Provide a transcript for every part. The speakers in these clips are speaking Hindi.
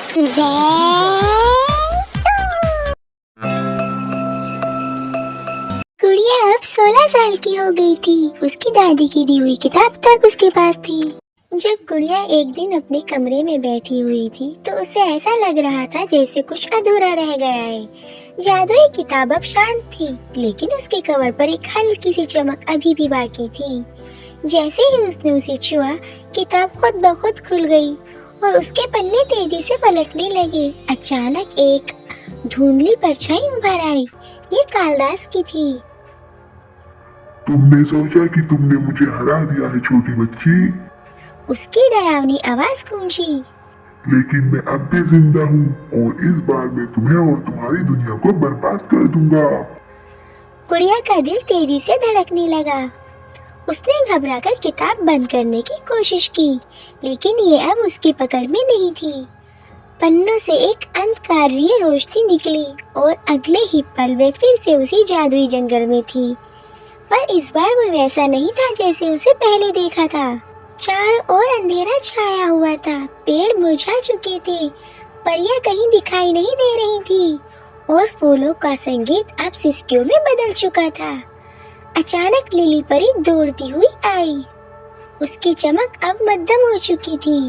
गुड़िया अब 16 साल की हो गई थी। उसकी दादी की दी हुई किताब तक उसके पास थी। जब गुड़िया एक दिन अपने कमरे में बैठी हुई थी तो उसे ऐसा लग रहा था जैसे कुछ अधूरा रह गया है। जादुई किताब अब शांत थी, लेकिन उसके कवर पर एक हल्की सी चमक अभी भी बाकी थी। जैसे ही उसने उसे छुआ, किताब खुद ब खुद खुल गई और उसके पन्ने तेजी से पलटने लगे। अचानक एक धुंधली परछाई उभर आई। ये कालिदास की थी। तुमने सोचा कि तुमने मुझे हरा दिया है छोटी बच्ची, उसकी डरावनी आवाज गूंजी। लेकिन मैं अब भी जिंदा हूँ और इस बार मैं तुम्हें और तुम्हारी दुनिया को बर्बाद कर दूंगा। गुड़िया का दिल तेजी से धड़कने लगा। उसने घबराकर किताब बंद करने की कोशिश की, लेकिन ये अब उसकी पकड़ में नहीं थी। पन्नों से एक अंधकारीय रोशनी निकली और अगले ही पल वे फिर से उसी जादुई जंगल में थी। पर इस बार वो वैसा नहीं था जैसे उसे पहले देखा था। चारों ओर अंधेरा छाया हुआ था, पेड़ मुरझा चुके थे, परियां कहीं दिखाई नहीं दे रही थी और फूलों का संगीत अब सिसकियों में बदल चुका था। अचानक लिली परी दौड़ती हुई आई। उसकी चमक अब मध्यम हो चुकी थी।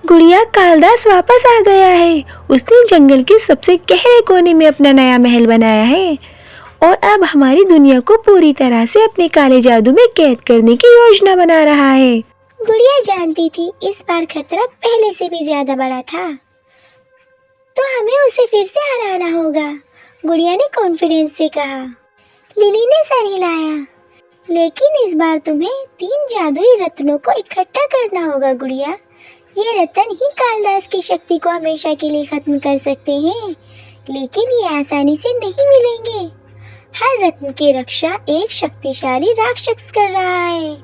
गुड़िया, कालिदास वापस आ गया है। उसने जंगल के सबसे गहरे कोने में अपना नया महल बनाया है और अब हमारी दुनिया को पूरी तरह से अपने काले जादू में कैद करने की योजना बना रहा है। गुड़िया जानती थी इस बार खतरा पहले से भी ज्यादा बड़ा था, तो हमें उसे फिर से हराना होगा, गुड़िया ने कॉन्फिडेंस से कहा। लिली ने सर हिलाया। लेकिन इस बार तुम्हें 3 जादुई रत्नों को इकट्ठा करना होगा गुड़िया। ये रत्न ही कालिदास की शक्ति को हमेशा के लिए खत्म कर सकते हैं, लेकिन ये आसानी से नहीं मिलेंगे। हर रत्न की रक्षा एक शक्तिशाली राक्षस कर रहा है।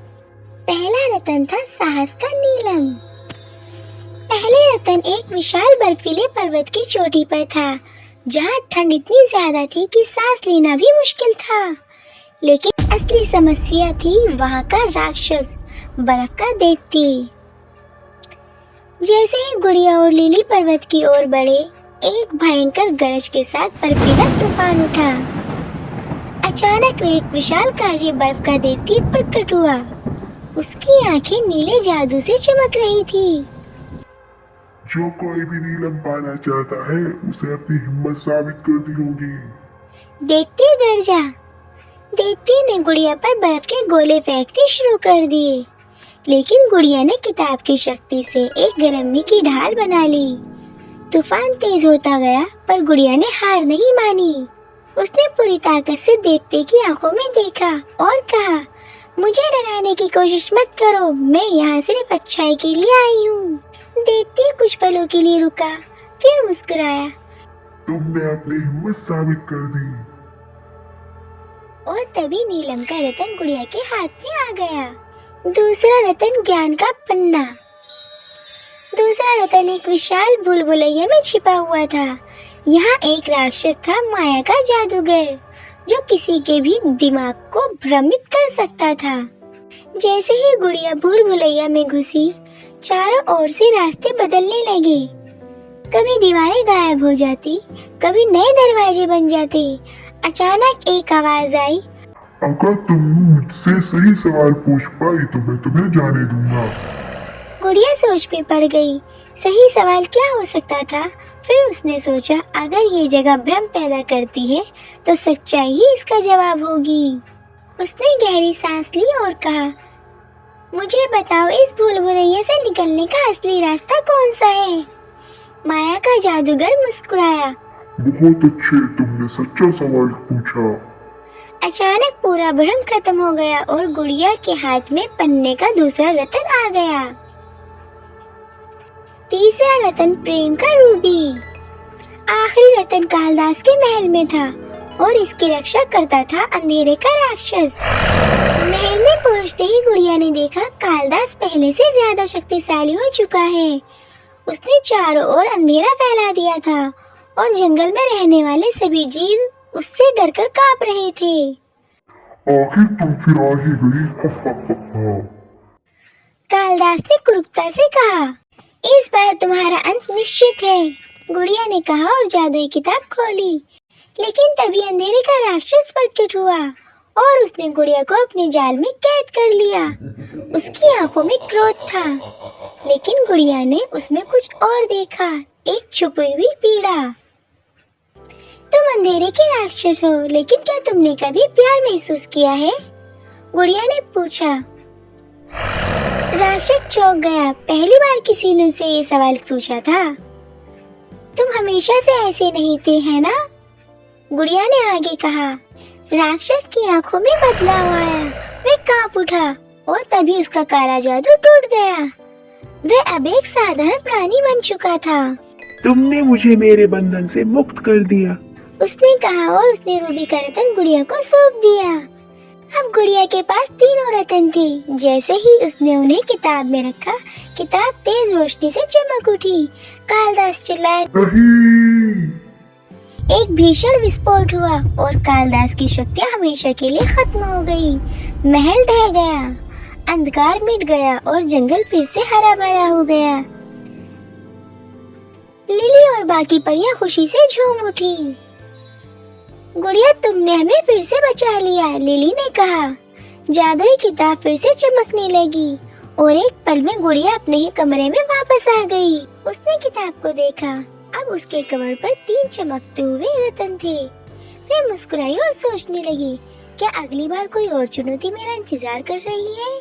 पहला रत्न था साहस का नीलम। पहले रत्न एक विशाल बर्फीले पर्वत की चोटी पर था, जहाँ ठंड इतनी ज्यादा थी कि सांस लेना भी मुश्किल था। लेकिन असली समस्या थी वहाँ का राक्षस, बर्फ का दैत्य। जैसे ही गुड़िया और लिली पर्वत की ओर बढ़े, एक भयंकर गरज के साथ बर्फीला तूफान उठा। अचानक एक विशालकाय बर्फ का दैत्य प्रकट हुआ। उसकी आंखें नीले जादू से चमक रही थी। जो कोई भी नीलम पाना चाहता है उसे अपनी हिम्मत साबित करनी होगी। दैत्य गरजा। दैत्य ने गुड़िया पर बर्फ के गोले फेंकने शुरू कर दिए, लेकिन गुड़िया ने किताब की शक्ति से एक गर्मी की ढाल बना ली। तूफान तेज होता गया, पर गुड़िया ने हार नहीं मानी। उसने पूरी ताकत से दैत्य की आंखों में देखा और कहा, मुझे डराने की कोशिश मत करो, मैं यहाँ सिर्फ अच्छाई के लिए आई हूँ। दैत्य कुछ पलों के लिए रुका, फिर मुस्कुराया। तुमने अपनी हिम्मत साबित कर दी। और तभी नीलम का रतन गुड़िया के हाथ में आ गया। दूसरा रतन ज्ञान का पन्ना। दूसरा रतन एक विशाल भूल-भुलैया में छिपा हुआ था। यहाँ एक राक्षस था, माया का जादूगर, जो किसी के भी दिमाग को भ्रमित कर सकता था। जैसे ही गुड़िया भूल-भुलैया में घुसी, चारों ओर से रास्ते बदलने लगे। कभी दीवारें गायब हो जाती, कभी नए दरवाजे बन जाते। अचानक एक आवाज आई, अगर तुम मुझसे सही सवाल पूछ पाई तो मैं तुम्हें जाने दूंगा। गुड़िया सोच में पड़ गई। सही सवाल क्या हो सकता था? फिर उसने सोचा, अगर ये जगह भ्रम पैदा करती है तो सच्चाई ही इसका जवाब होगी। उसने गहरी सांस ली और कहा, मुझे बताओ, इस भूल-भुलैया से निकलने का असली रास्ता कौन सा है? माया का जादूगर मुस्कुराया। बहुत अच्छे, तुमने सच्चा सवाल पूछा। अचानक पूरा भ्रम खत्म हो गया और गुड़िया के हाथ में पन्ने का दूसरा रतन आ गया। तीसरा रतन प्रेम का रूबी। आखिरी रतन कालिदास के महल में था और इसकी रक्षा करता था अंधेरे का राक्षस। महल में पहुंचते ही गुड़िया ने देखा, कालिदास पहले से ज्यादा शक्तिशाली हो चुका है। उसने चारों ओर अंधेरा फैला दिया था और जंगल में रहने वाले सभी जीव उससे डरकर कांप रहे थे। आखिर तुम फिर आ ही गई। कालिदास ने क्रूरता से कहा, इस बार तुम्हारा अंत निश्चित है, गुड़िया ने कहा और जादुई किताब खोली। लेकिन तभी अंधेरे का राक्षस प्रकट हुआ और उसने गुड़िया को अपने जाल में कैद कर लिया। उसकी आंखों में क्रोध था, लेकिन गुड़िया ने उसमें कुछ और देखा, एक छुपी हुई पीड़ा। तुम अंधेरे के राक्षस हो, लेकिन क्या तुमने कभी प्यार महसूस किया है? गुड़िया ने पूछा। राक्षस चौंक गया, पहली बार किसी ने उसे ये सवाल पूछा था। तुम हमेशा से ऐसे नहीं थे, है ना? गुड़िया ने आगे कहा। राक्षस की आंखों में बदलाव आया, वह कांप उठा और तभी उसका काला जादू टूट गया। वह अब एक साधारण प्राणी बन चुका था। तुमने मुझे मेरे बंधन से मुक्त कर दिया, उसने कहा और उसने रूबी का रतन गुड़िया को सौंप दिया। अब गुड़िया के पास तीनों रतन थे। जैसे ही उसने उन्हें किताब में रखा, किताब तेज रोशनी से चमक उठी। कालिदास चिल्लाए। नहीं। एक भीषण विस्फोट हुआ और कालिदास की शक्तियां हमेशा के लिए खत्म हो गई। महल ढह गया, अंधकार मिट गया और जंगल फिर से हरा भरा हो गया। लिली और बाकी परियां खुशी से झूम उठी। गुड़िया, तुमने हमें फिर से बचा लिया, लिली ने कहा। जादुई किताब फिर से चमकने लगी और एक पल में गुड़िया अपने ही कमरे में वापस आ गई। उसने किताब को देखा, अब उसके कवर पर 3 चमकते हुए रतन थे। वह मुस्कुराई और सोचने लगी, क्या अगली बार कोई और चुनौती मेरा इंतजार कर रही है?